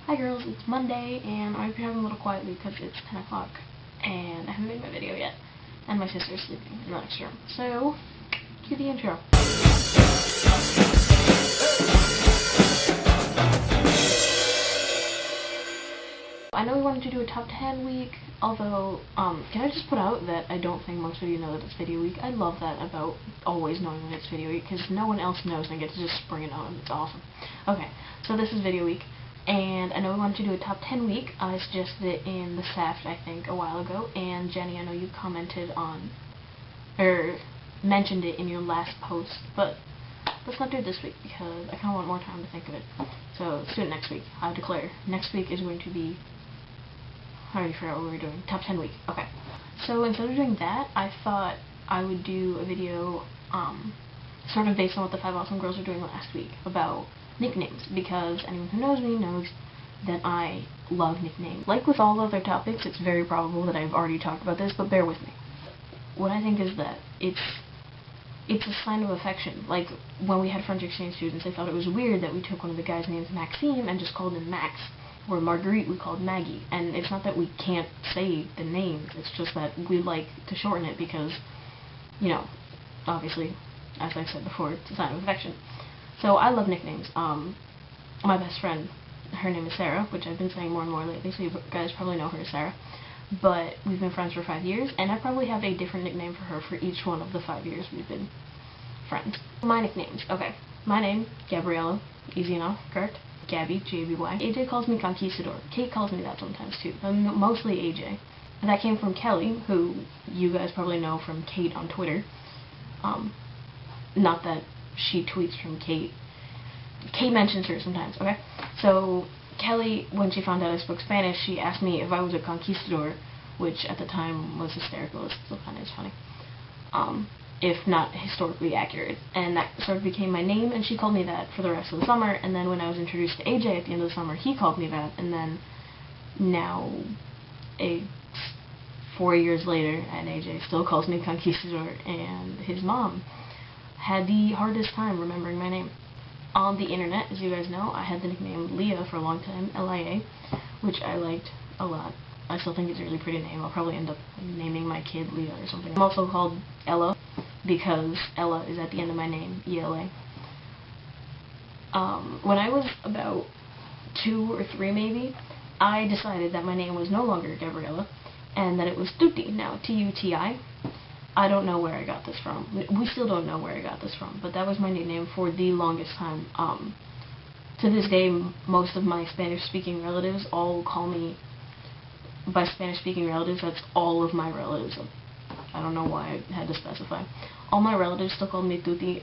Hi girls, it's Monday, and I've been having a little quietly because it's 10 o'clock, and I haven't made my video yet, and my sister's sleeping in the next room. So, cue the intro. I know we wanted to do a top 10 week, although, can I just put out that I don't think most of you know that it's video week. I love that about always knowing when it's video week, because no one else knows and I get to just spring it on. It's awesome. Okay, so this is video week, and I know we wanted to do a top 10 week. I suggested it in the Saft, I think, a while ago, and Jenny, I know you commented on, or mentioned it in your last post, but let's not do it this week, because I kind of want more time to think of it. So, let's do it next week. I declare, next week is going to be, I already forgot what we were doing. Top 10 week. Okay. So instead of doing that, I thought I would do a video, sort of based on what the 5 awesome girls were doing last week, about nicknames, because anyone who knows me knows that I love nicknames. Like with all other topics, it's very probable that I've already talked about this, but bear with me. What I think is that it's a sign of affection. Like, when we had French exchange students, they thought it was weird that we took one of the guys' names, Maxime, and just called him Max. Or Marguerite we called Maggie. And it's not that we can't say the names, it's just that we like to shorten it because, you know, obviously, as I've said before, it's a sign of affection. So I love nicknames. My best friend, her name is Sarah, which I've been saying more and more lately, so you guys probably know her as Sarah. But we've been friends for 5 years, and I probably have a different nickname for her for each one of the 5 years we've been friends. My nicknames. Okay. My name, Gabriella. Easy enough, correct? Gabby, G-A-B-Y. AJ calls me Conquistador. Kate calls me that sometimes too. Mostly AJ. And that came from Kelly, who you guys probably know from Kate on Twitter. Not that she tweets from Kate. Kate mentions her sometimes, okay? So, Kelly, when she found out I spoke Spanish, she asked me if I was a conquistador, which at the time was hysterical. It's still kind of funny. If not historically accurate. And that sort of became my name, and she called me that for the rest of the summer. And then when I was introduced to AJ at the end of the summer, he called me that. And then now, 4 years later, and AJ still calls me Conquistador, and his mom had the hardest time remembering my name. On the internet, as you guys know, I had the nickname Leah for a long time, L-I-A, which I liked a lot. I still think it's a really pretty name. I'll probably end up naming my kid Leah or something. I'm also called Ella, because Ella is at the end of my name, E-L-A. When I was about 2 or 3 maybe, I decided that my name was no longer Gabriella, and that it was Tuti, now T-U-T-I. I don't know where I got this from. We still don't know where I got this from, but that was my nickname for the longest time. To this day, most of my Spanish-speaking relatives all call me, by Spanish-speaking relatives, that's all of my relatives. I don't know why I had to specify. All my relatives still called me Tuti.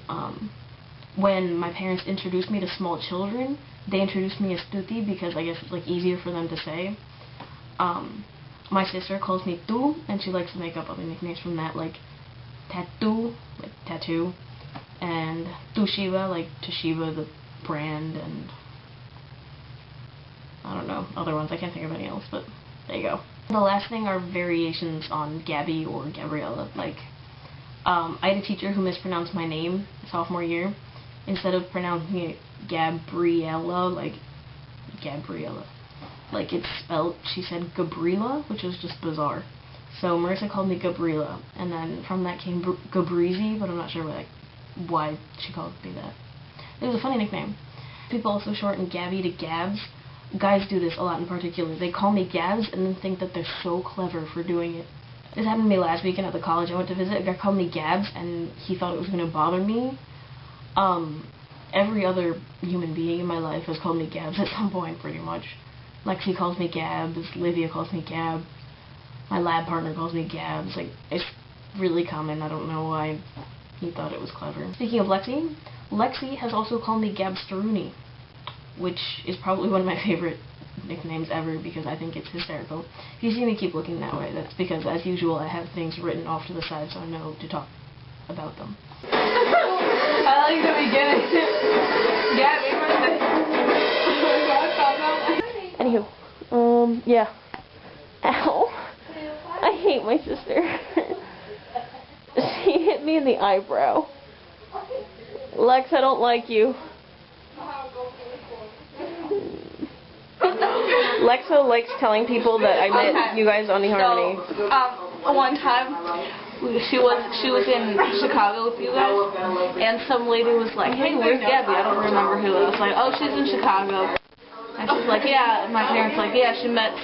When my parents introduced me to small children, they introduced me as Tuti because I guess it's like easier for them to say. My sister calls me Tu, and she likes to make up other nicknames from that, like Tattoo, like tattoo, and Toshiba, like Toshiba, the brand, and I don't know, other ones. I can't think of any else, but there you go. The last thing are variations on Gabby or Gabriella. Like, I had a teacher who mispronounced my name sophomore year. Instead of pronouncing it Gabriella, like Gabriella, like it's spelled, she said Gabriela, which was just bizarre. So Marissa called me Gabriela, and then from that came Gabrizi, but I'm not sure why she called me that. It was a funny nickname. People also shorten Gabby to Gabs. Guys do this a lot in particular. They call me Gabs and then think that they're so clever for doing it. This happened to me last weekend at the college I went to visit. A guy called me Gabs and he thought it was going to bother me. Every other human being in my life has called me Gabs at some point, pretty much. Lexi calls me Gabs, Livia calls me Gab, my lab partner calls me Gabs. Like, it's really common. I don't know why he thought it was clever. Speaking of Lexi, Lexi has also called me Gabsteruni, which is probably one of my favorite nicknames ever because I think it's hysterical. If you see me keep looking that way, that's because, as usual, I have things written off to the side so I know to talk about them. I like the beginning. Anywho, yeah. Ow. I hate my sister. She hit me in the eyebrow. Lex, I don't like you. Lexo likes telling people that I met you guys on eHarmony. So, one time, she was in Chicago with you guys, and some lady was like, "Hey, where's Gabby?" I don't remember who. I was like, "Oh, she's in Chicago." And she's like, "Yeah." And my parents like, "Yeah, she met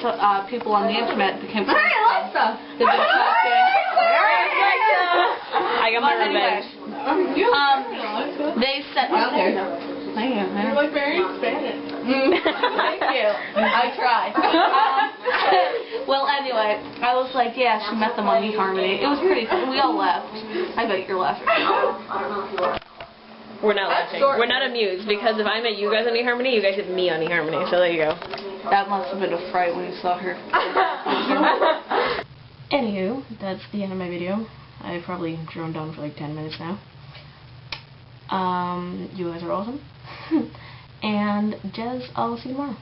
people on the internet, became friends." Hey, Alexa! They've been talking. I got my revenge. They said, You're like very Spanish. Thank you. I tried. Well, anyway, I was like, yeah, she met them on eHarmony. It was pretty fun. We all laughed. I bet you're laughing. We're not laughing. We're not amused, because if I met you guys on eHarmony, you guys met me on eHarmony. So there you go. That must have been a fright when you saw her. Anywho, that's the end of my video. I probably droned on for like 10 minutes now. You guys are awesome. And Jez, I'll see you tomorrow.